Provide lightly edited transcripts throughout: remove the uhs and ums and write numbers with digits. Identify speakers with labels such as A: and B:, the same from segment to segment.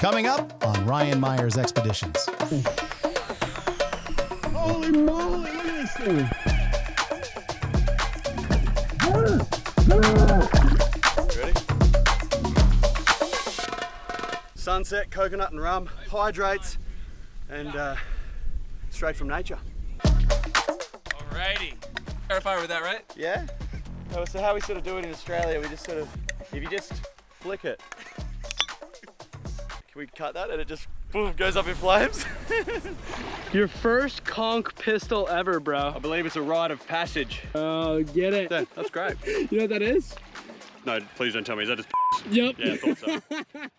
A: Coming up on Ryan Meyer's Expeditions.
B: Holy moly, look at this thing.
C: Ready? Sunset, coconut and rum, hydrates, and straight from nature.
D: Alrighty. Clarify with that, right?
C: Yeah? Oh, so how we sort of do it in Australia, we just sort of, if you just flick it. Can we cut that and it just boom, goes up in flames?
B: Your first conch pistol ever, bro.
C: I believe it's a rite of passage.
B: Oh, get it.
C: Yeah, that's great.
B: You know what that is?
C: No, please don't tell me. Is that just
B: Yep.
C: Yeah, I thought so.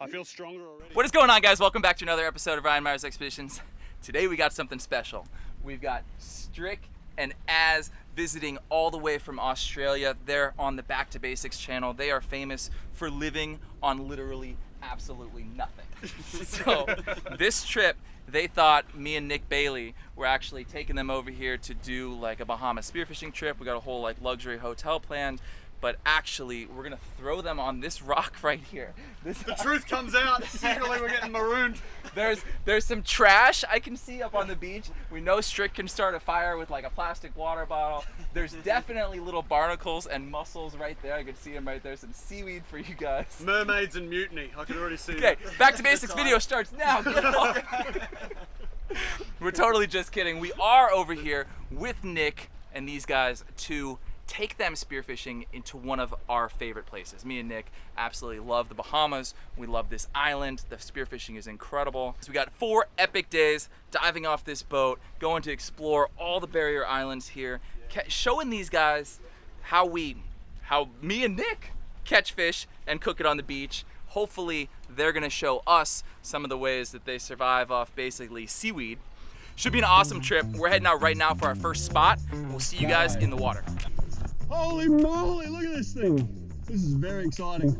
C: I feel stronger already.
D: What is going on, guys? Welcome back to another episode of Ryan Meyer's Expeditions. Today we got something special. We've got Strick and Az visiting all the way from Australia. They're on the Back to Basics channel. They are famous for living on literally absolutely nothing. So this trip, they thought me and Nick Bailey were actually taking them over here to do like a Bahamas spearfishing trip. We got a whole like luxury hotel planned, but actually we're gonna throw them on this rock right here.
C: The truth comes out. Secretly we're getting marooned.
D: There's some trash I can see up on the beach. We know Strick can start a fire with like a plastic water bottle. There's definitely little barnacles and mussels right there. I can see them right there. Some seaweed for you guys.
C: Mermaids and mutiny. I can already see
D: Okay,
C: that.
D: Back to Basics video starts now. Get on. We're totally just kidding. We are over here with Nick and these guys to take them spearfishing into one of our favorite places. Me and Nick absolutely love the Bahamas. We love this island. The spearfishing is incredible. So we got 4 epic days diving off this boat, going to explore all the barrier islands here, showing these guys how me and Nick catch fish and cook it on the beach. Hopefully they're gonna show us some of the ways that they survive off basically seaweed. Should be an awesome trip. We're heading out right now for our first spot. We'll see you guys in the water.
B: Holy moly, look at this thing. This is very exciting.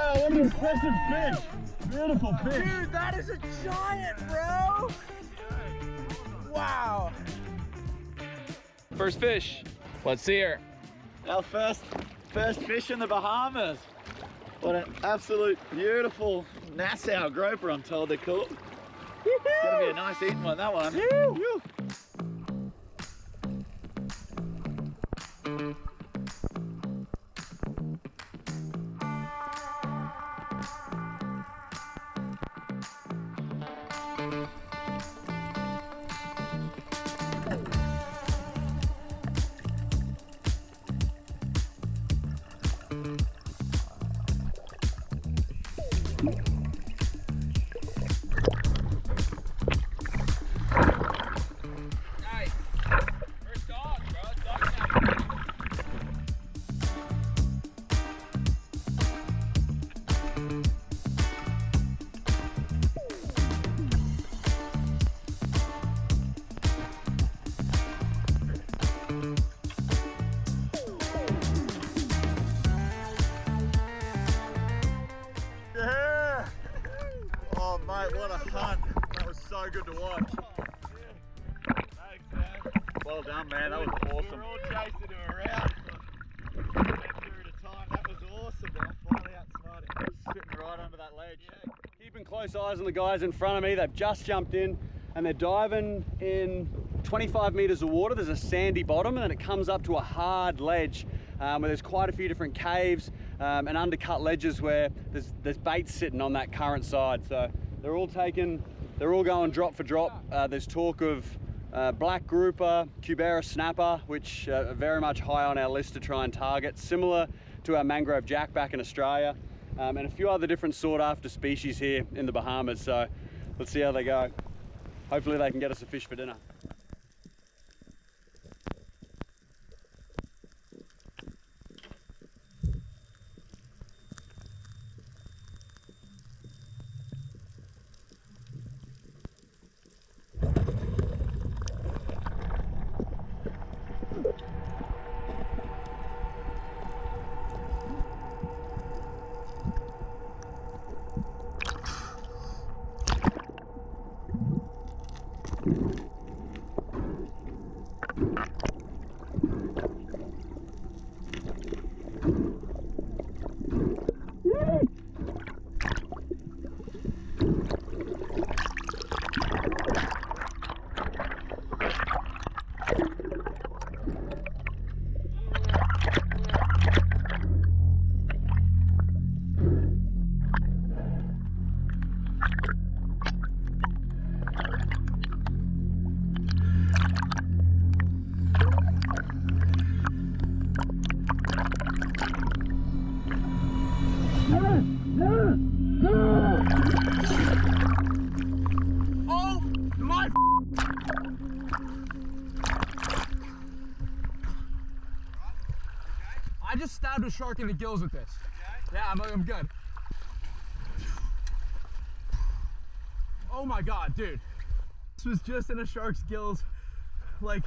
B: What an impressive fish. Beautiful fish.
D: Dude, that is a giant, bro. Wow.
B: First fish. Let's see her.
E: Our first fish in the Bahamas. What an absolute beautiful Nassau groper, I'm told they're called. It's gonna be a nice eating one, that one. Woo.
D: Nice. First dog, bro. Dog time.
C: Yeah! Oh mate, what a hunt. That was so good to watch.
E: Thanks, man.
C: Well done, man. That was awesome.
E: We were all chasing him around for a period of time. That was awesome, but I finally outsmarted him.
C: Sitting right under that ledge.
B: Keeping close eyes on the guys in front of me. They've just jumped in and they're diving in 25 meters of water. There's a sandy bottom and then it comes up to a hard ledge where there's quite a few different caves and undercut ledges where there's bait sitting on that current side. So they're all going drop for drop. There's talk of black grouper, cubera snapper, which are very much high on our list to try and target, similar to our mangrove jack back in Australia, and a few other different sought after species here in the Bahamas. So let's see how they go. Hopefully they can get us a fish for dinner.
F: Oh my! I just stabbed a shark in the gills with this. Yeah, I'm good. Oh my god, dude. This was just in a shark's gills like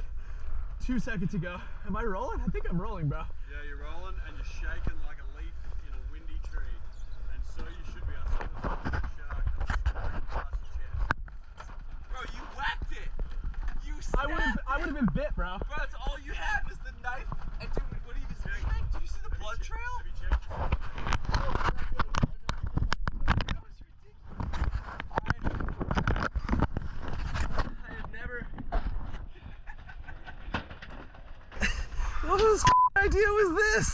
F: 2 seconds ago. Am I rolling? I think I'm rolling, bro.
B: Yeah, you're rolling and you're shaking like a leaf in a windy tree. And so you should be. I saw the fucking shark past your chest.
D: Bro, you whacked it. You
F: I would have been bit, bro.
D: Bro, that's all you had was the knife. And dude, what he was leaving? Did you see the blood trail?
B: Have you checked?
D: That was ridiculous. I have never.
F: What idea was this?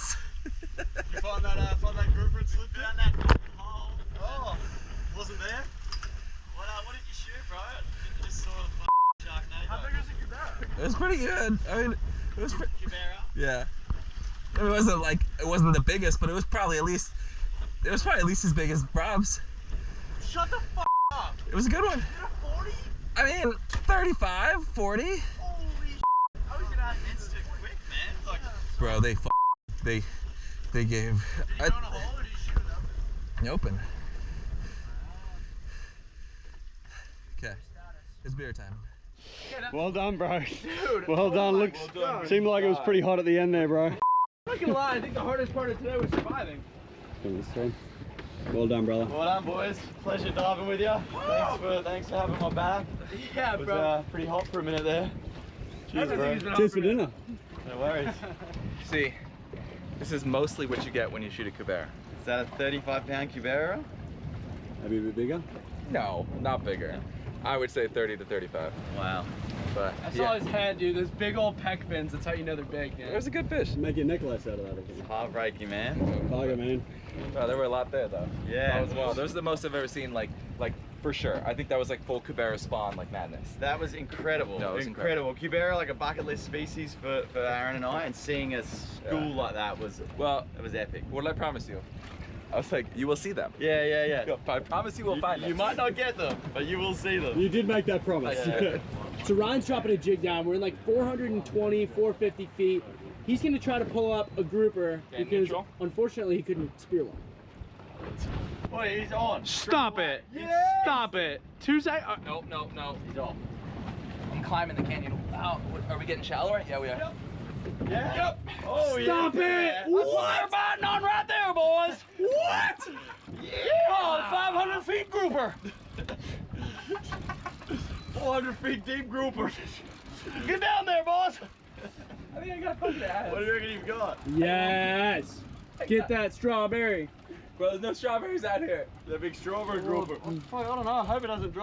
B: You find that grouper and slip down that hole? Oh, wasn't there? What did you shoot, bro? You just saw the shark name. How big was the cubera?
F: It was pretty good. I mean, it was
B: Cubera?
F: yeah. It wasn't the biggest, but it was probably at least as big as Rob's.
B: Shut the fuck up!
F: It was a good one.
B: Is it a 40?
F: I mean, 35, 40.
B: Holy shit! I was gonna have instant quick, man. Like,
F: Bro, they gave.
B: did you go in a hole or did you shoot it up?
F: Open. Okay, it's beer time.
B: Well done, bro.
F: Dude,
B: Well done. Look, seemed like it was pretty hot at the end there, bro.
F: I'm not gonna lie, I think the hardest part of today was surviving.
B: Well done, brother.
E: Well done, boys. Pleasure diving with you. Thanks for having my back.
F: Yeah,
E: It was
F: bro.
E: pretty hot for a minute there. Cheers, bro.
B: Cheers for dinner.
E: No worries.
D: See, this is mostly what you get when you shoot a cubera.
E: Is that a 35-pound cubera?
B: Maybe a bit bigger.
D: No, not bigger. I would say 30 to 35.
E: Wow.
D: But
F: I saw his head, dude. Those big old pec fins. That's how you know they're big,
D: it
F: man.
D: was a good fish.
B: Make your necklace out of that.
E: It's heartbreaking, man.
B: Tiger, man.
D: Oh, there were a lot there though.
E: Yeah.
D: That was wild. Those are the most I've ever seen, like for sure. I think that was like full cubera spawn, like madness.
E: That was incredible.
D: No, it was
E: incredible. Cubera, like a bucket list species for Aaron and I, and seeing a school like that was epic.
D: What did I promise you? I was like, you will see them.
E: Yeah.
D: I promise you will find them.
E: You might not get them, but you will see them.
B: You did make that promise.
D: Yeah.
G: So Ryan's dropping a jig down. We're in like 420, 450 feet. He's going to try to pull up a grouper
D: Okay,
G: because
D: neutral.
G: unfortunately he couldn't spear one.
E: Boy, he's on.
F: Stop it. Stop it. 2 seconds.
D: Nope. He's off. I'm climbing the canyon. Wow. Are we getting shallower? Yeah, we are.
E: Yeah. Yep. Oh,
G: Stop it!
B: What? Biting on right there, boys. What? Yeah. 500 feet grouper.
E: 400 feet deep grouper.
B: Get down there, boys.
F: I think I got fucking ass.
E: What do you reckon you've got?
G: Yes! Get that strawberry.
D: Bro, there's no strawberries out here.
E: The big strawberry grouper.
B: Fuck, I don't know. I hope it doesn't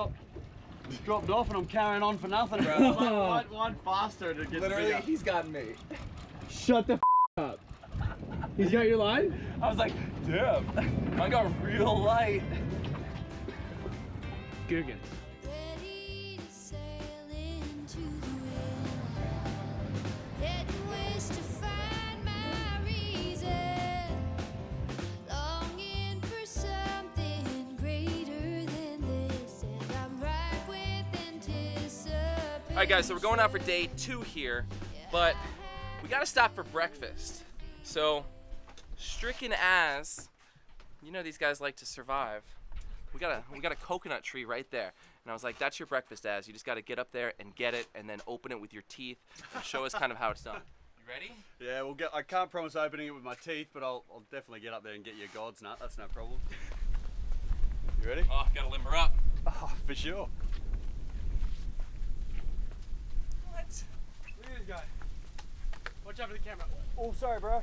B: dropped off and I'm carrying on for nothing, bro.
E: One faster to get
D: Literally,
E: bigger.
D: he's gotten me.
G: Shut the up. He's got your line?
D: I was like, damn. Mine got real light.
F: Googans.
H: Ready to sail into the wind. Heading west to find my reason. Longing for something greater than this. And I'm right with anticipation.
D: All right, guys, so we're going out for day 2 here, but we gotta stop for breakfast. So, Strick and Az, you know these guys like to survive. We got a coconut tree right there. And I was like, that's your breakfast, Az. You just gotta get up there and get it and then open it with your teeth and show us kind of how it's done. You ready?
B: Yeah, I can't promise opening it with my teeth, but I'll definitely get up there and get you a God's nut. That's no problem. You ready?
D: Oh, gotta limber up.
B: Oh, for sure.
D: What?
F: Look at this guy. Watch out for the camera.
B: Oh, sorry, bro.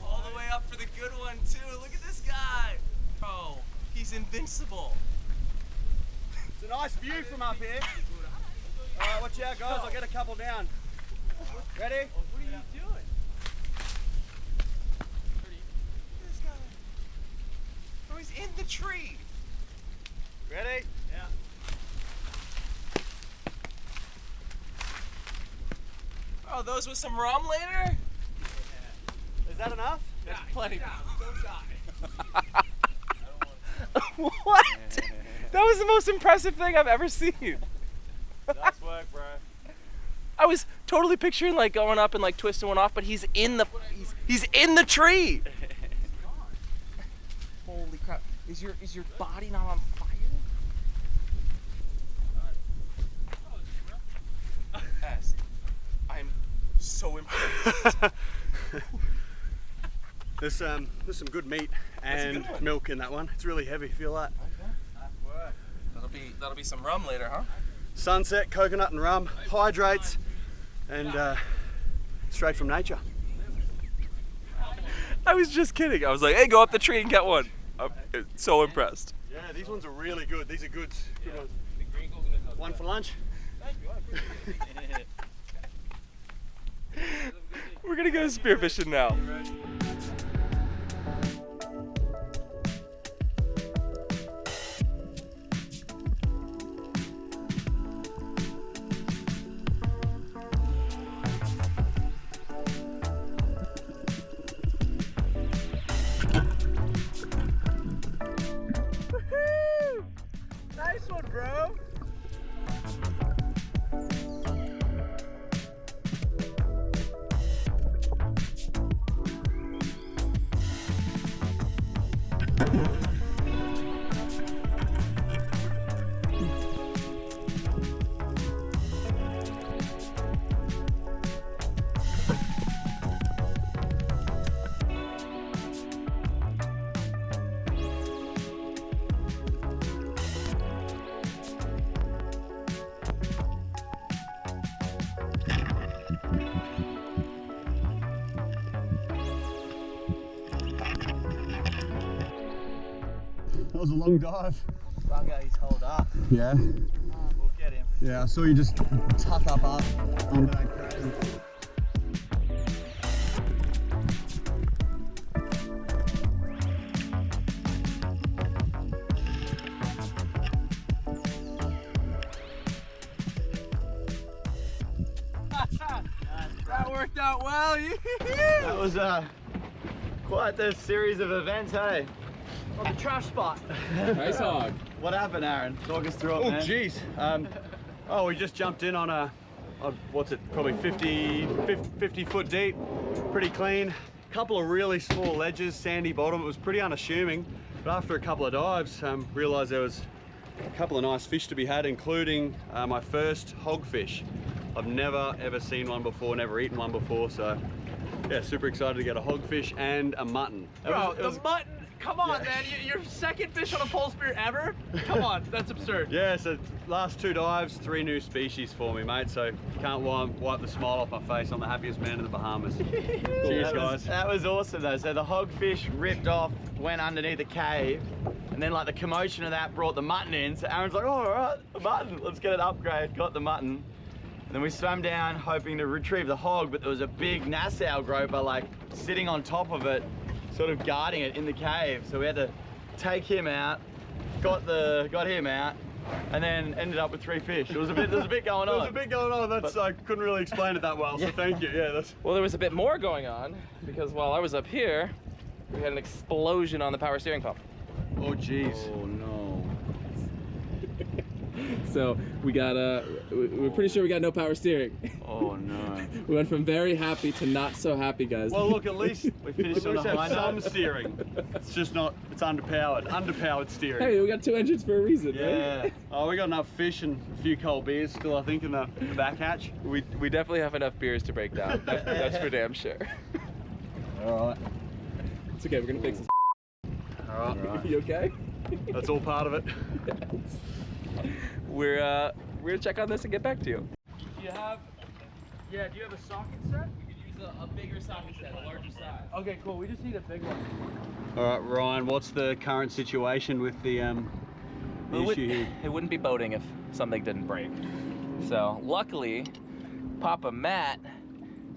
D: All the way up for the good one, too. Look at this guy. Bro, he's invincible.
B: It's a nice view from up here. Alright, watch out guys, I'll get a couple down. Ready?
G: What are you doing?
D: This guy. Oh, he's in the tree.
B: Ready?
G: Yeah.
D: Oh, those with some rum later?
B: Is that enough?
D: That's plenty.
G: Don't die.
D: What? That was the most impressive thing I've ever seen.
B: Nice work, bro.
D: I was totally picturing like going up and like twisting one off, but he's in the tree. Holy crap! Is your body not on fire? Yes. I'm so impressed.
B: There's some good meat and
D: good one.
B: milk in that one. It's really heavy. Feel that?
D: That'll be some rum later, huh?
B: Sunset, coconut and rum, hydrates, and straight from nature.
D: I was just kidding. I was like, hey, go up the tree and get one. I'm so impressed.
B: Yeah, these ones are really good. These are goods. Good ones. One for lunch.
D: We're gonna go spearfishing now.
F: Nice one, bro.
B: That was a long dive.
E: Bugger, he's holed up.
B: Yeah.
E: We'll get him.
B: Yeah, I saw you just tuck up under that crane.
F: That worked out well.
E: That was quite the series of events, hey?
G: On the trash spot.
F: Nice hog.
E: What happened, Aaron? Talk us through it,
B: Oh
E: man.
B: jeez. We just jumped in on a what's it, probably 50 foot deep, pretty clean. Couple of really small ledges, sandy bottom. It was pretty unassuming, but after a couple of dives, realized there was a couple of nice fish to be had, including my first hogfish. I've never ever seen one before, never eaten one before, so yeah, super excited to get a hogfish and a mutton.
G: Bro, the mutton. Come on, man. Your second fish on a pole spear ever? Come on, that's absurd.
B: Yeah, so last 2 dives, 3 new species for me, mate. So can't wipe the smile off my face. I'm the happiest man in the Bahamas. Cheers, guys.
E: That was awesome, though. So the hogfish ripped off, went underneath the cave, and then like the commotion of that brought the mutton in. So Aaron's like, oh, all right, the mutton. Let's get an upgrade. Got the mutton. And then we swam down hoping to retrieve the hog, but there was a big Nassau groper like sitting on top of it, sort of guarding it in the cave. So we had to take him out, got him out, and then ended up with 3 fish. There was a bit going on.
B: There was a bit going on. That's I couldn't really explain it that well. So thank you. Yeah, that's.
D: Well, there was a bit more going on because while I was up here, we had an explosion on the power steering pump.
B: Oh jeez.
E: Oh no.
F: So we got we're pretty sure we got no power steering.
E: Oh no.
F: We went from very happy to not so happy, guys.
B: Well, look, at least
E: We finished on a high
B: some
E: note.
B: steering. It's just not. It's underpowered steering.
F: Hey, we got 2 engines for a reason,
E: Yeah.
F: right?
B: Oh, we got enough fish and a few cold beers still, I think, in the back hatch.
D: We definitely have enough beers to break down. That's for damn sure.
B: All right.
F: It's okay, we're gonna fix this.
B: All right.
F: You okay?
B: That's all part of it.
D: We're gonna check on this and get back to you.
G: Do you have a socket set?
D: We could use a bigger socket set, a larger size.
G: Okay, cool. We just need a big one.
B: All right, Ryan. What's the current situation with the issue here?
D: It wouldn't be boating if something didn't break. So luckily, Papa Matt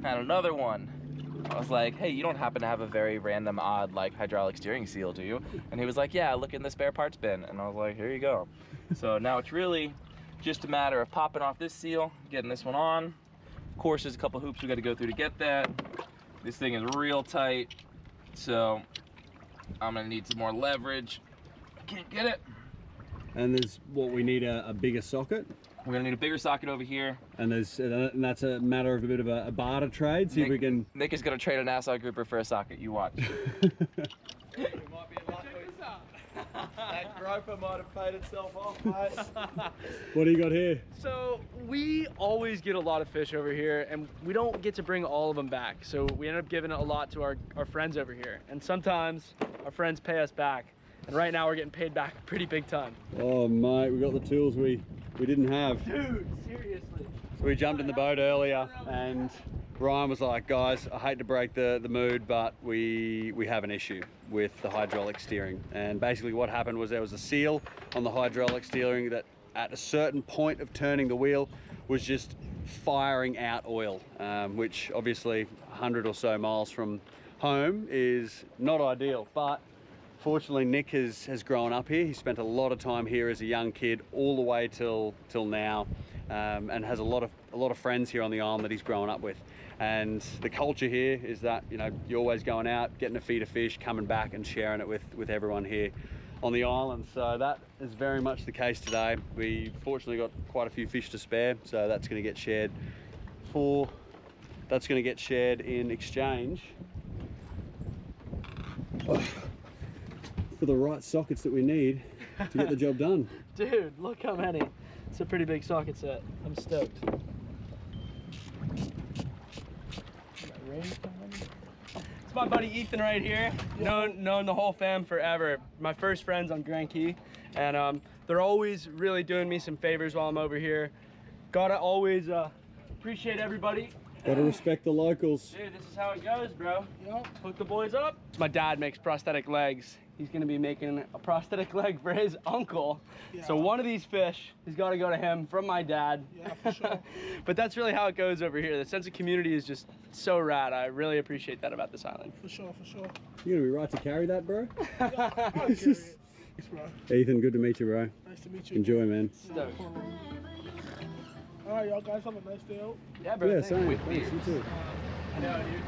D: had another one. I was like, hey, you don't happen to have a very random, odd, like, hydraulic steering seal, do you? And he was like, yeah, look in the spare parts bin. And I was like, here you go. So now it's really just a matter of popping off this seal, getting this one on. Of course, there's a couple hoops we got to go through to get that. This thing is real tight, so I'm gonna need some more leverage. I can't get it.
B: And there's what we need a bigger socket.
D: We're gonna need a bigger socket over here.
B: And that's a matter of a bit of a barter trade. See if we can.
D: Nick is gonna trade a Nassau grouper for a socket. You watch.
E: That groper might have paid itself off, mate.
B: What do you got here?
G: So we always get a lot of fish over here, and we don't get to bring all of them back. So we end up giving a lot to our friends over here. And sometimes our friends pay us back. And right now we're getting paid back pretty big time.
B: Oh mate, we got the tools we didn't have.
G: Dude, seriously.
B: So we jumped in the boat earlier and Ryan was like, guys, I hate to break the mood, but we have an issue with the hydraulic steering. And basically what happened was there was a seal on the hydraulic steering that at a certain point of turning the wheel was just firing out oil, which obviously 100 or so miles from home is not ideal. But fortunately, Nick has grown up here. He spent a lot of time here as a young kid, all the way till now, and has a lot of friends here on the island that he's grown up with. And the culture here is that, you know, you're always going out, getting a feed of fish, coming back and sharing it with everyone here on the island. So that is very much the case today. We fortunately got quite a few fish to spare, so that's going to get shared in exchange for the right sockets that we need to get the job done.
G: Dude, look how many. It's a pretty big socket set. I'm stoked. It's my buddy Ethan right here. Known the whole fam forever. My first friends on Grand Key. And they're always really doing me some favors while I'm over here. Gotta always appreciate everybody.
B: Gotta respect the locals.
G: Dude, this is how it goes, bro. Yep. Hook the boys up. My dad makes prosthetic legs. He's gonna be making a prosthetic leg for his uncle. Yeah. So one of these fish has gotta go to him from my dad.
F: Yeah, for sure.
G: But that's really how it goes over here. The sense of community is just so rad. I really appreciate that about this island.
F: For sure, for sure.
B: You gonna be right to carry that, bro?
F: Yeah, I'll carry it. Thanks, bro.
B: Ethan, good to meet you, bro.
F: Nice to meet you.
B: Enjoy, man.
G: Stoked.
F: All right, y'all guys, have a nice day out.
G: Yeah, bro.
B: Yeah,
G: thanks.
B: same. Thanks, you too.
G: I know, dude.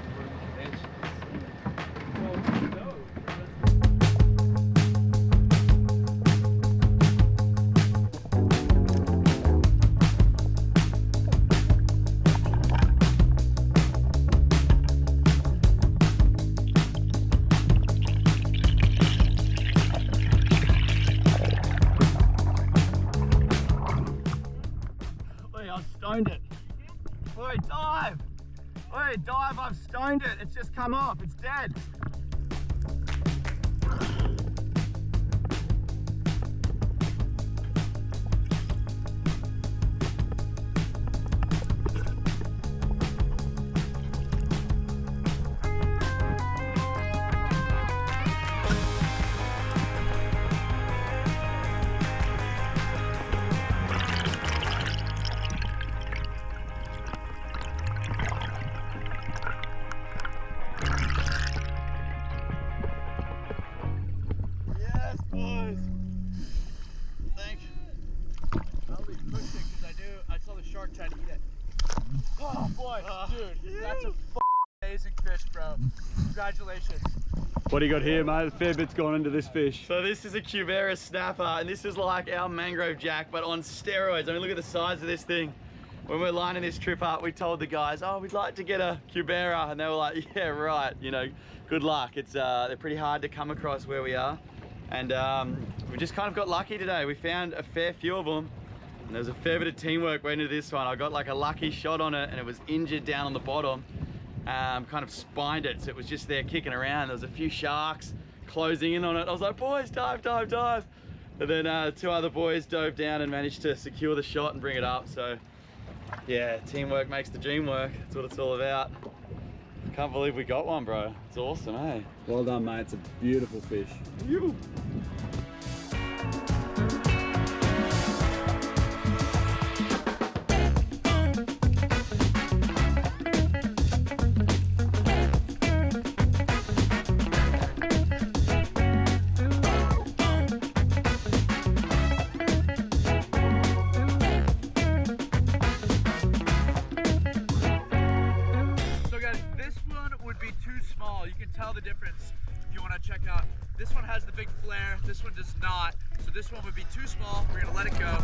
E: Stoned it. Oi, dive! Oi, dive, I've stoned it. It's just come off, it's dead.
G: Oh boy, dude, that's a amazing fish, bro. Congratulations.
B: What do you got here, mate? A fair bit's gone into this fish.
E: So this is a cubera snapper, and this is like our mangrove jack, but on steroids. I mean, look at the size of this thing. When we're lining this trip up, we told the guys, oh, we'd like to get a cubera, and they were like, yeah, right, you know, good luck. It's they're pretty hard to come across where we are. And we just kind of got lucky today. We found a fair few of them. And there's a fair bit of teamwork went into this one. I got like a lucky shot on it and it was injured down on the bottom. Kind of spined it, so it was just there kicking around. There was a few sharks closing in on it. I was like, boys, dive, dive, dive. And then two other boys dove down and managed to secure the shot and bring it up. So yeah, teamwork makes the dream work. That's what it's all about. I can't believe we got one, bro. It's awesome, eh?
B: Well done, mate. It's a beautiful fish.
E: You.
F: be too small. You can tell the difference if you want to check out. This one has the big flare, this one does not. So this one would be too small. We're gonna let it go.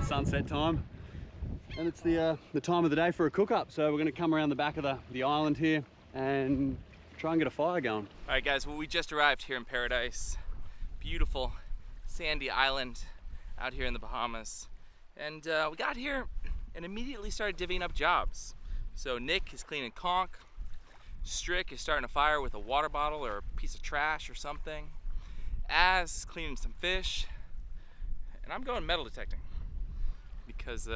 B: Sunset time, and it's the time of the day for a cook up. So we're going to come around the back of the island here and try and get a fire going.
D: All right, guys. Well, we just arrived here in Paradise. Beautiful sandy island out here in the Bahamas, and we got here and immediately started divvying up jobs. So Nick is cleaning conch. Strick is starting a fire with a water bottle or a piece of trash or something. Az is cleaning some fish, and I'm going metal detecting, because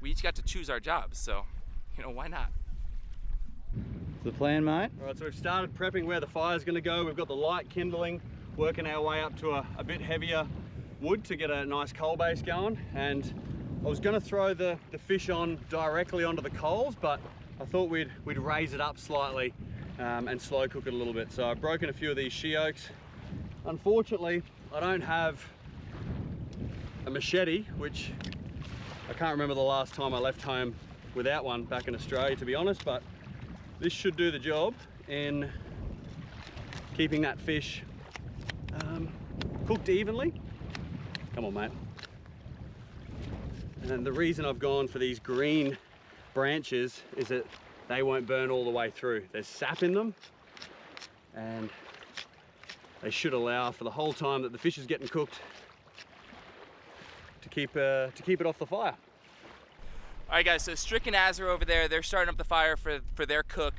D: we each got to choose our jobs, so, you know, why not?
B: It's the plan, mate. All right, so we've started prepping where the fire's gonna go. We've got the light kindling, working our way up to a bit heavier wood to get a nice coal base going. And I was gonna throw the fish on directly onto the coals, but I thought we'd raise it up slightly and slow cook it a little bit. So I've broken a few of these she oaks. Unfortunately, I don't have a machete, which I can't remember the last time I left home without one back in Australia, to be honest, but this should do the job in keeping that fish cooked evenly. Come on, mate. And the reason I've gone for these green branches is that they won't burn all the way through. There's sap in them, and they should allow for the whole time that the fish is getting cooked to keep it off the fire.
D: All right, guys, so Strick and Az are over there. They're starting up the fire for their cook.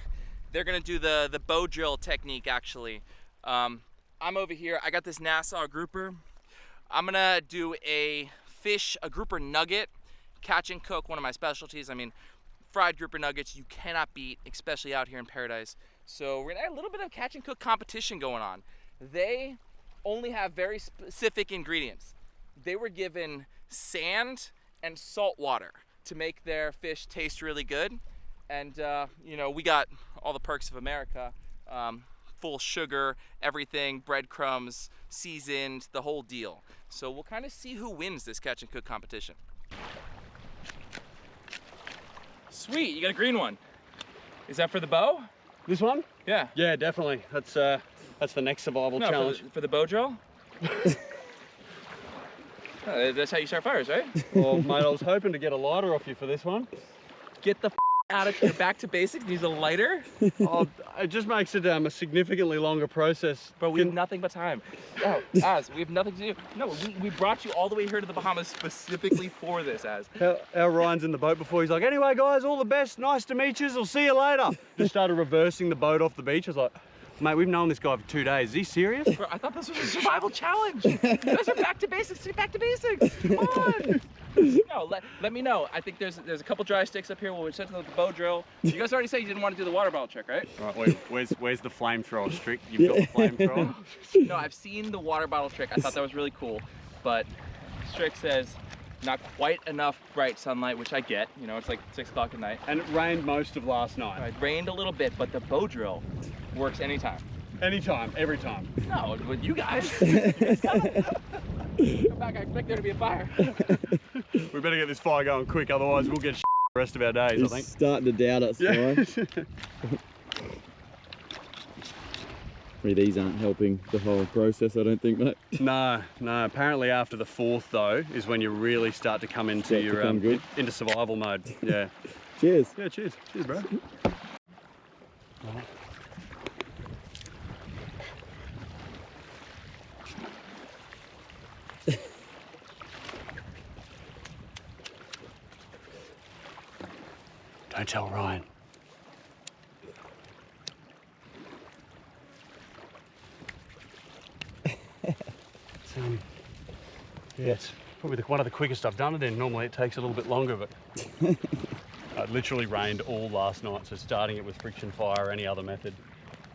D: They're gonna do the bow drill technique, actually. I'm over here. I got this Nassau grouper. I'm gonna do a grouper nugget, catch and cook, one of my specialties. I mean, fried grouper nuggets you cannot beat, especially out here in Paradise. So we're gonna have a little bit of catch and cook competition going on. They only have very specific ingredients. They were given sand and salt water to make their fish taste really good. And you know, we got all the perks of America, full sugar, everything, breadcrumbs, seasoned, the whole deal. So we'll kind of see who wins this catch and cook competition. Sweet, you got a green one. Is that for the bow?
B: This one?
D: Yeah.
B: Yeah, definitely. That's the next survival challenge.
D: For the bow drill? That's how you start fires, right?
B: Well, mate, I was hoping to get a lighter off you for this one.
D: Get the out of here, back to basics, use a lighter.
B: Oh, it just makes it a significantly longer process.
D: But we have nothing but time. Oh, Az, we have nothing to do. No, we brought you all the way here to the Bahamas specifically for this, Az.
B: Our Ryan's in the boat before. He's like, anyway, guys, all the best. Nice to meet you. I'll see you later. Just started reversing the boat off the beach. I was like, mate, we've known this guy for 2 days. Is he serious?
D: Bro, I thought this was a survival challenge. You guys are back to basics. Back to basics. Come on. No, let me know. I think there's a couple dry sticks up here. We'll set to the bow drill. You guys already said you didn't want to do the water bottle trick, right?
B: All right, wait, where's the flamethrower, Strick? You've got the flamethrower?
D: No, I've seen the water bottle trick. I thought that was really cool, but Strick says not quite enough bright sunlight, which I get. You know, it's like 6 o'clock at night.
B: And it rained most of last night.
D: It rained a little bit, but the bow drill works anytime.
B: Anytime, every time.
D: No, with you guys. Come back, I expect there to be a fire.
B: We better get this fire going quick, otherwise we'll get the rest of our days, I think.
E: Starting to doubt us, guys. These aren't helping the whole process, I don't think, mate.
B: No. Apparently after the 4th though is when you really start to come into your into survival mode. Yeah.
E: Cheers.
B: Yeah, cheers. Cheers, bro. Don't tell Ryan. Yeah, it's probably one of the quickest I've done it in. Normally it takes a little bit longer, but it literally rained all last night, so starting it with friction fire or any other method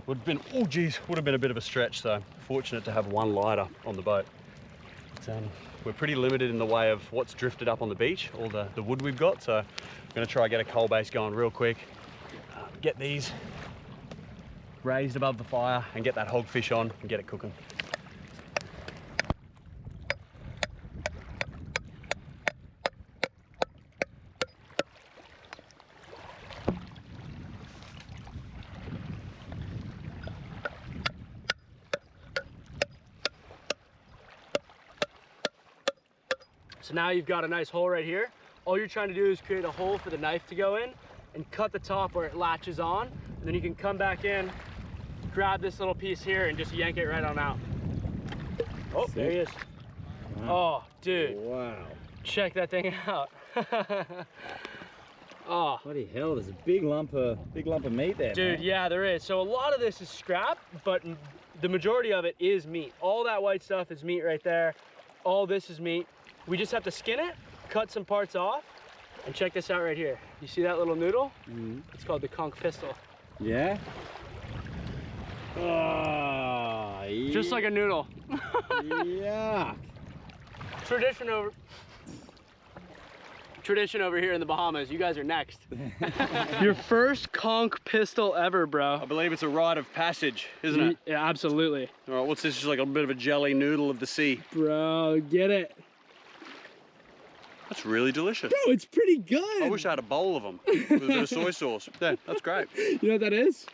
B: would have been, would have been a bit of a stretch, so fortunate to have one lighter on the boat. But, we're pretty limited in the way of what's drifted up on the beach, all the wood we've got, so I'm going to try and get a coal base going real quick, get these raised above the fire and get that hogfish on and get it cooking.
G: So now you've got a nice hole right here. All you're trying to do is create a hole for the knife to go in and cut the top where it latches on. And then you can come back in, grab this little piece here and just yank it right on out. Oh, there he is. Wow. Oh, dude.
E: Wow.
G: Check that thing out. Oh.
E: Bloody hell, there's a big lump of meat there,
G: Dude,
E: man.
G: yeah, there is. So a lot of this is scrap, but the majority of it is meat. All that white stuff is meat right there. All this is meat. We just have to skin it, cut some parts off, and check this out right here. You see that little noodle?
E: Mm-hmm.
G: It's called the conch pistol.
E: Yeah? Oh,
G: Just like a noodle.
E: Yuck.
G: Tradition over here in the Bahamas. You guys are next. Your first conch pistol ever, bro.
B: I believe it's a rite of passage, isn't it?
G: Yeah, absolutely.
B: All right, what's this? Just like a bit of a jelly noodle of the sea.
G: Bro, get it.
B: That's really delicious.
G: Bro, it's pretty good.
B: I wish I had a bowl of them with a bit of soy sauce. Yeah, that's great.
G: You know what that is?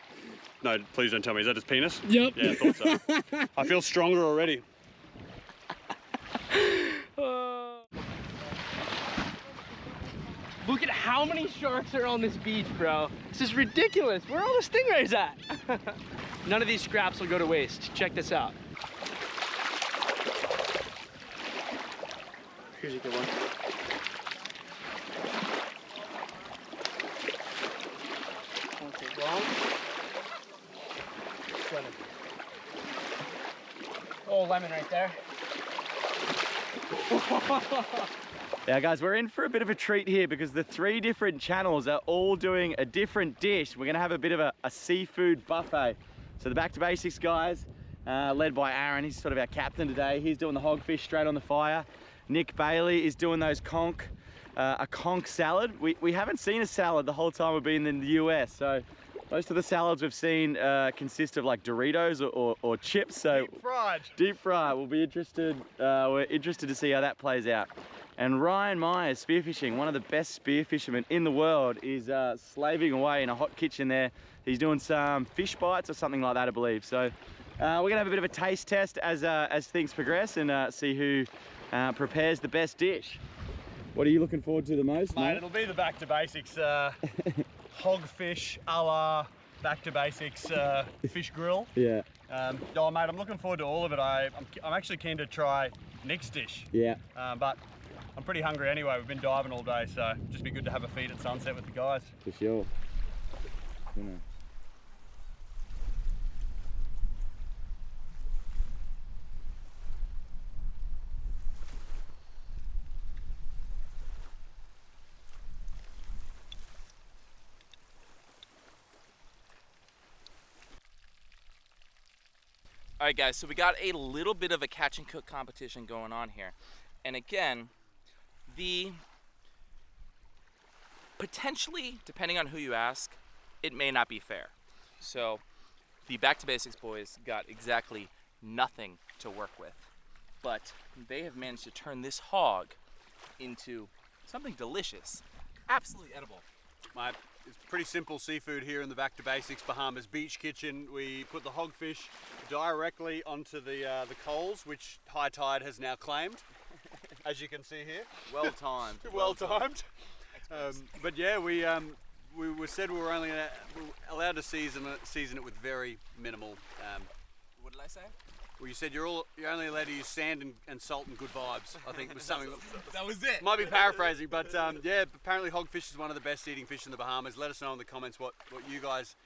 B: No, please don't tell me. Is that his penis?
G: Yep.
B: Yeah, I thought so. I feel stronger already.
G: Look at how many sharks are on this beach, bro. This is ridiculous. Where are all the stingrays at? None of these scraps will go to waste. Check this out. Here's a good one. Won't take long. Oh, lemon right there.
E: Yeah, guys, we're in for a bit of a treat here because the 3 different channels are all doing a different dish. We're gonna have a bit of a seafood buffet. So the Back to Basics guys, led by Aaron, he's sort of our captain today. He's doing the hogfish straight on the fire. Nick Bailey is doing those a conch salad. We haven't seen a salad the whole time we've been in the US, so most of the salads we've seen consist of like Doritos or chips. So
B: Deep fried.
E: Deep fried. We'll be interested. We're interested to see how that plays out. And Ryan Myers, spearfishing, one of the best spear fishermen in the world, is slaving away in a hot kitchen there. He's doing some fish bites or something like that, I believe. So we're gonna have a bit of a taste test as things progress and see who prepares the best dish. What are you looking forward to the most, mate?
B: It'll be the Back to Basics hogfish a la Back to Basics fish grill.
E: Yeah.
B: Oh, mate, I'm looking forward to all of it. I'm actually keen to try Nick's dish.
E: Yeah.
B: But I'm pretty hungry anyway. We've been diving all day, so just be good to have a feed at sunset with the guys.
E: For sure. You know.
D: All right, guys, so we got a little bit of a catch and cook competition going on here. And again, potentially, depending on who you ask, it may not be fair. So the Back to Basics boys got exactly nothing to work with, but they have managed to turn this hog into something delicious, absolutely edible.
B: It's pretty simple seafood here in the Back to Basics Bahamas beach kitchen. We put the hogfish directly onto the coals, which high tide has now claimed, as you can see here.
D: Well timed.
B: Well timed. But yeah, we said we were only allowed to season it with very minimal.
D: What did I say?
B: Well, you said you're only allowed to use sand and salt and good vibes. I think was something.
D: That was it.
B: Might be paraphrasing, but yeah, apparently hogfish is one of the best eating fish in the Bahamas. Let us know in the comments what you guys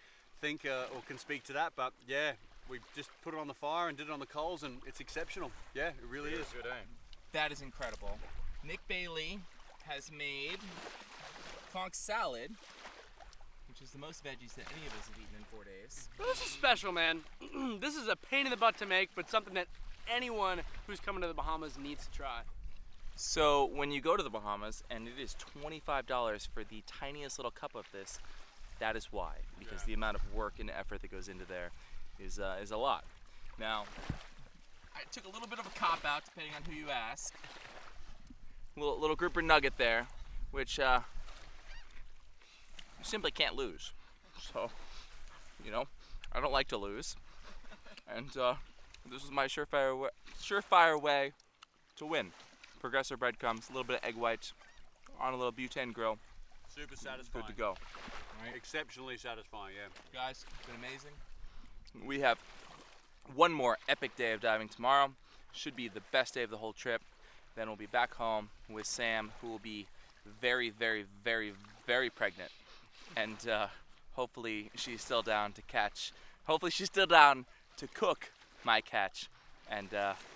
B: think or can speak to that. But yeah, we just put it on the fire and did it on the coals, and it's exceptional. Yeah, it really is.
C: Good aim.
D: That is incredible. Nick Bailey has made conch salad, which is the most veggies that any of us have eaten in 4 days.
G: Well, this is special, man. This is a pain in the butt to make, but something that anyone who's coming to the Bahamas needs to try.
D: So when you go to the Bahamas and it is $25 for the tiniest little cup of this, that is why, because the amount of work and effort that goes into there is a lot. Now, I took a little bit of a cop out depending on who you ask. Little grouper nugget there, which you simply can't lose. So, you know, I don't like to lose, and this is my surefire way to win. Progressor breadcrumbs, a little bit of egg whites on a little butane grill.
B: Super satisfying.
D: Good to go.
B: Right. Exceptionally satisfying, yeah.
D: Guys, it's been amazing. We have one more epic day of diving tomorrow. Should be the best day of the whole trip. Then we'll be back home with Sam, who will be very, very, very, very pregnant. And hopefully she's still down to catch. Hopefully she's still down to cook my catch. And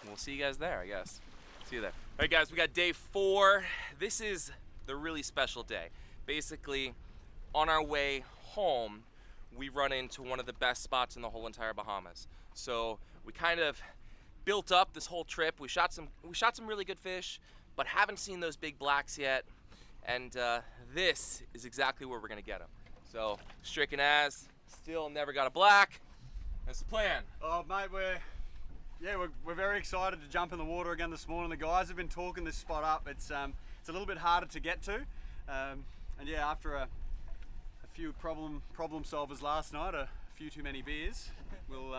D: we'll see you guys there, I guess. See you there. All right, guys, we got day 4. This is the really special day. Basically, on our way home, we run into one of the best spots in the whole entire Bahamas. So we kind of built up this whole trip. We shot some really good fish, but haven't seen those big blacks yet. And this is exactly where we're gonna get them. So Strick and Az still never got a black. That's the plan.
B: Oh, mate, we're very excited to jump in the water again this morning. The guys have been talking this spot up. It's a little bit harder to get to, and yeah, after a few problem solvers last night, a few too many beers, we'll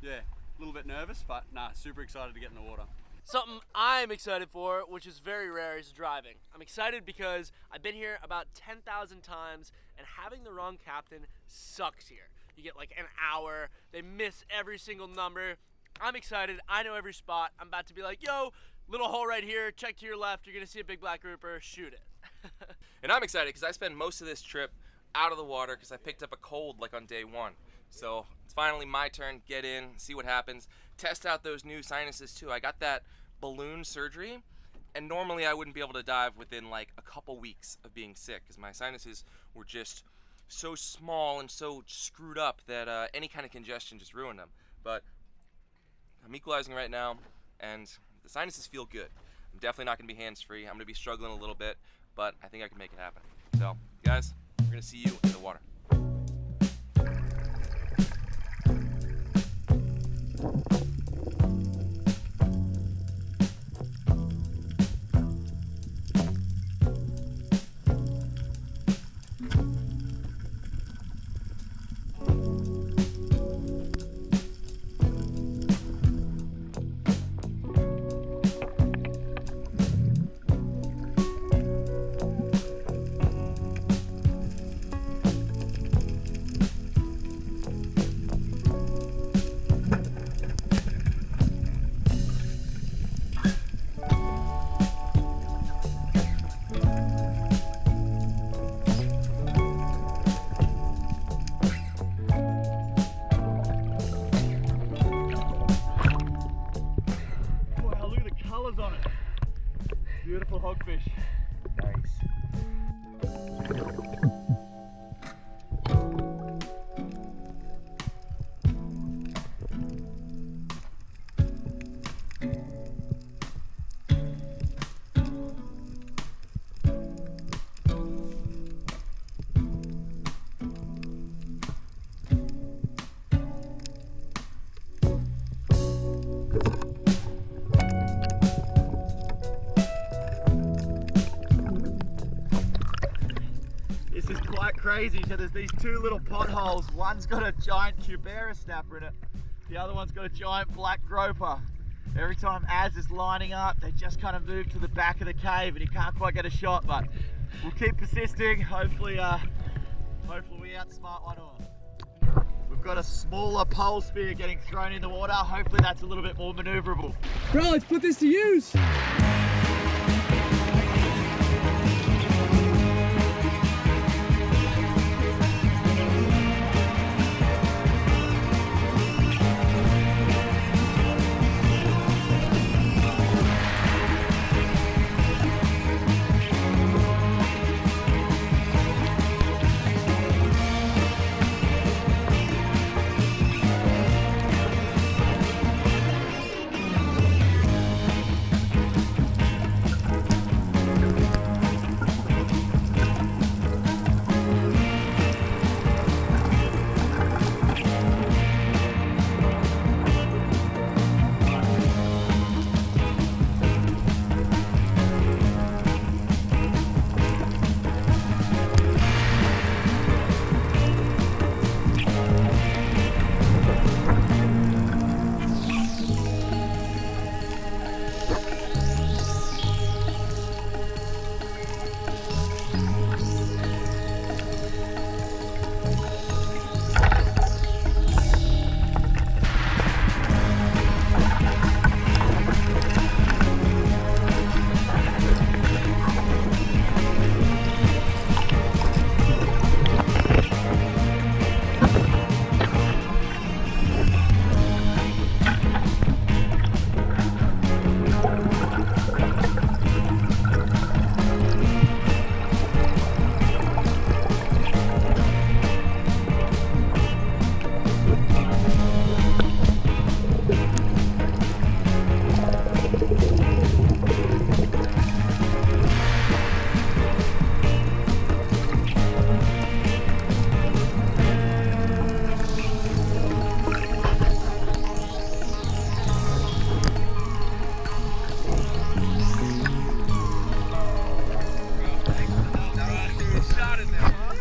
B: yeah, a little bit nervous, but nah, super excited to get in the water.
G: Something I'm excited for, which is very rare, is driving. I'm excited because I've been here about 10,000 times, and having the wrong captain sucks here. You get like an hour, they miss every single number. I'm excited, I know every spot. I'm about to be like, yo, little hole right here, check to your left, you're gonna see a big black grouper, shoot it.
D: And I'm excited because I spend most of this trip out of the water because I picked up a cold like on day 1. So it's finally my turn, get in, see what happens, test out those new sinuses too. I got that balloon surgery, and normally I wouldn't be able to dive within like a couple weeks of being sick because my sinuses were just so small and so screwed up that any kind of congestion just ruined them. But I'm equalizing right now, and the sinuses feel good. I'm definitely not gonna be hands-free. I'm gonna be struggling a little bit, but I think I can make it happen. So, guys, we're gonna see you in the water.
B: Beautiful hogfish. Nice.
E: crazy. So there's these two little potholes. One's got a giant cubera snapper in it. The other one's got a giant black groper. Every time Az is lining up, they just kind of move to the back of the cave and you can't quite get a shot, but we'll keep persisting. Hopefully we outsmart one of them. We've got a smaller pole spear getting thrown in the water. Hopefully that's a little bit more maneuverable.
G: Bro, let's put this to use.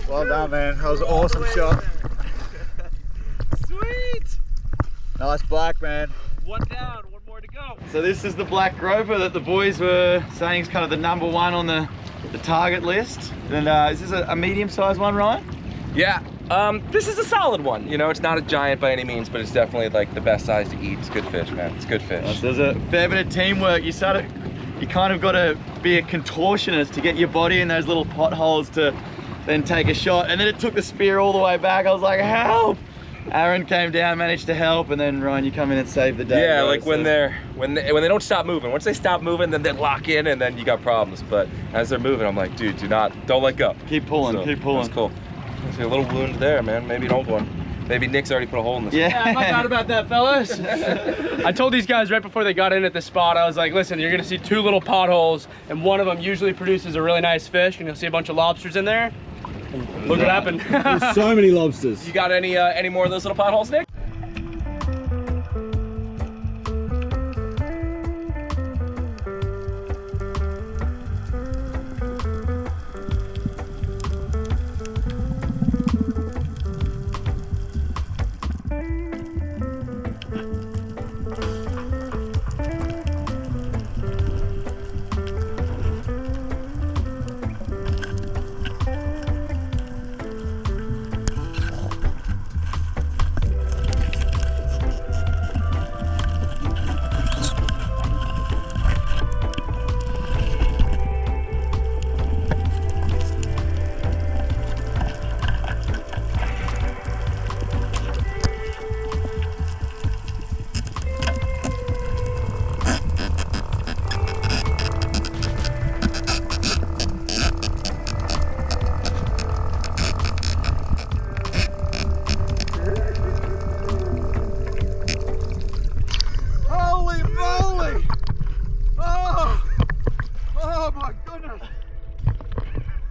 E: Well done, man. That was an awesome shot.
G: Sweet.
E: Nice black, man.
G: One down, one more to go.
E: So this is the black groper that the boys were saying is kind of the #1 on the target list. And is this a medium-sized one, Ryan?
I: Yeah, this is a solid one. You know, it's not a giant by any means, but it's definitely like the best size to eat. It's good fish, man. It's good fish.
E: There's a fair bit of teamwork. You kind of got to be a contortionist to get your body in those little potholes to then take a shot. And then it took the spear all the way back. I was like, help! Aaron came down, managed to help, and then Ryan, you come in and save the day.
I: Yeah,
E: bro,
I: like when they don't stop moving. Once they stop moving, then they lock in, and then you got problems. But as they're moving, I'm like, dude, don't let go.
E: Keep pulling, keep pulling.
I: That's cool. I see a little wound there, man. Maybe an old one. Maybe Nick's already put a hole in this.
E: Yeah,
G: I'm not bad about that, fellas. I told these guys right before they got in at the spot, I was like, listen, you're gonna see 2 little potholes, and one of them usually produces a really nice fish, and you'll see a bunch of lobsters in there. Look what happened.
B: There's so many lobsters.
I: You got any more of those little potholes, Nick?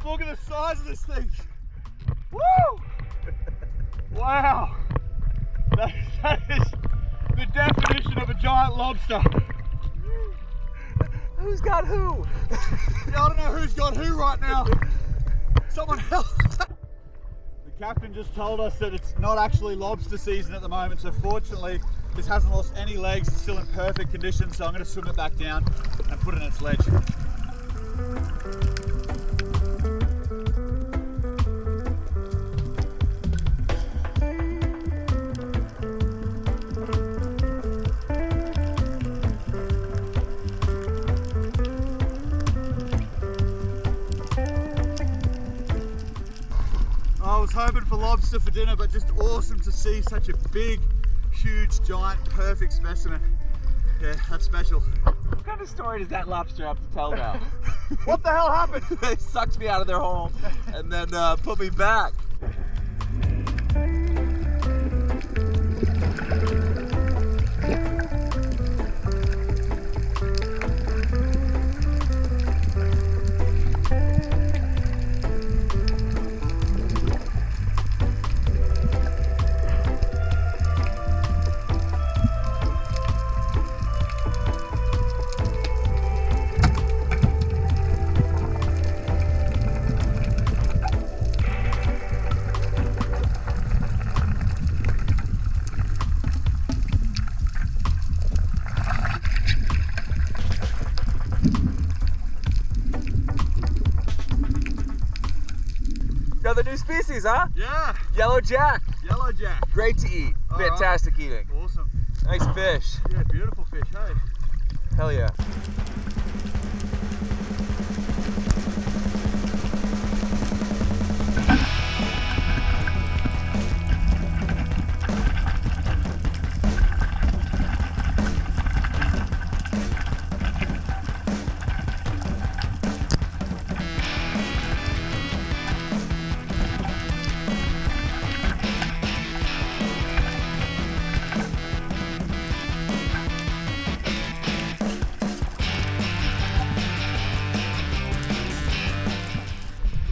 C: Look at the size of this thing. Woo! Wow. That is the definition of a giant lobster.
I: Who's got who?
C: Yeah, I don't know who's got who right now. Someone else. Captain just told us that it's not actually lobster season at the moment, so fortunately this hasn't lost any legs. It's still in perfect condition, so I'm going to swim it back down and put it in its ledge. I was hoping for lobster for dinner, but just awesome to see such a big, huge, giant, perfect specimen. Yeah, that's special.
I: What kind of story does that lobster have to tell now?
C: What the hell happened?
I: They sucked me out of their hole and then put me back. Another new species, huh?
C: Yeah,
I: Yellow jack.
C: yellow jack.
I: Great to eat. Fantastic eating.
C: Awesome.
I: Nice fish.
C: Yeah, beautiful fish, hey?
I: Hell yeah.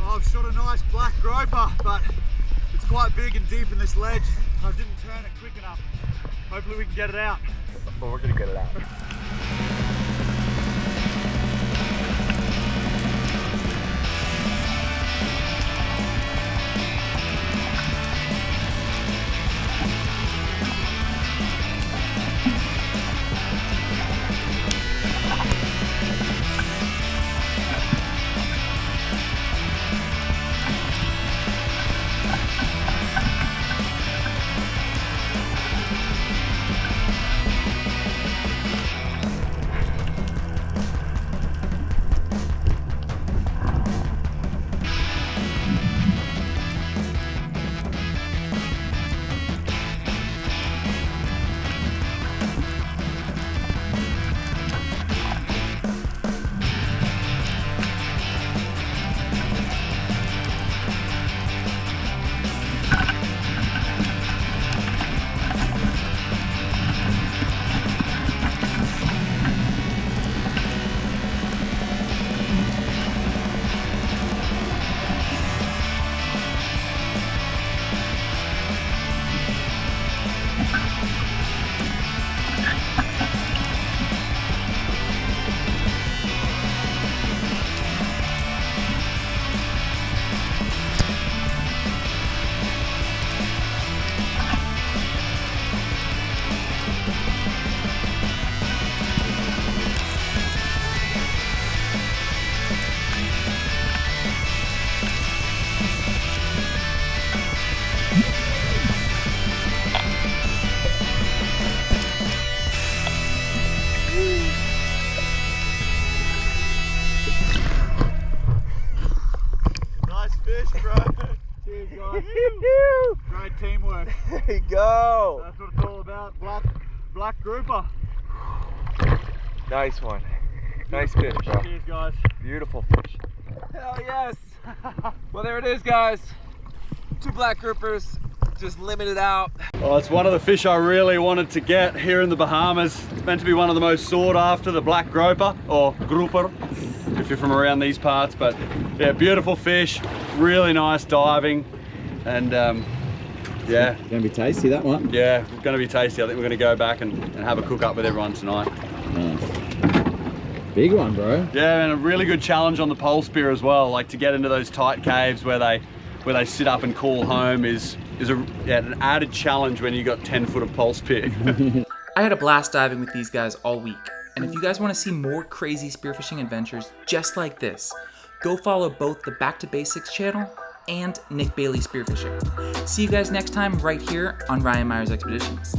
C: I've shot a nice black groper, but it's quite big and deep in this ledge. I didn't turn it quick enough. Hopefully we can get it out.
I: Well, we're gonna get it out.
C: Nice fish, bro. Cheers, guys. Great teamwork.
I: There you go.
C: That's what it's all about. Black grouper.
I: Nice one. Nice fish, bro.
C: Cheers, guys.
I: Beautiful fish. Hell yes. Well, there it is, guys. 2 black groupers, just limited out.
B: Well, it's one of the fish I really wanted to get here in the Bahamas. It's meant to be one of the most sought after, the black groper, or grouper, if you're from around these parts. But yeah, beautiful fish, really nice diving, and yeah.
E: Gonna be tasty, that one.
B: Yeah, it's gonna be tasty. I think we're gonna go back and have a cook up with everyone tonight.
E: Nice. Big one, bro.
B: Yeah, and a really good challenge on the pole spear as well, like to get into those tight caves where they where they sit up and call home is an added challenge when you got 10 foot of pulse pick.
D: I had a blast diving with these guys all week, and if you guys want to see more crazy spearfishing adventures just like this, go follow both the Back to Basics channel and Nick Bailey Spearfishing. See you guys next time right here on Ryan Myers Expeditions.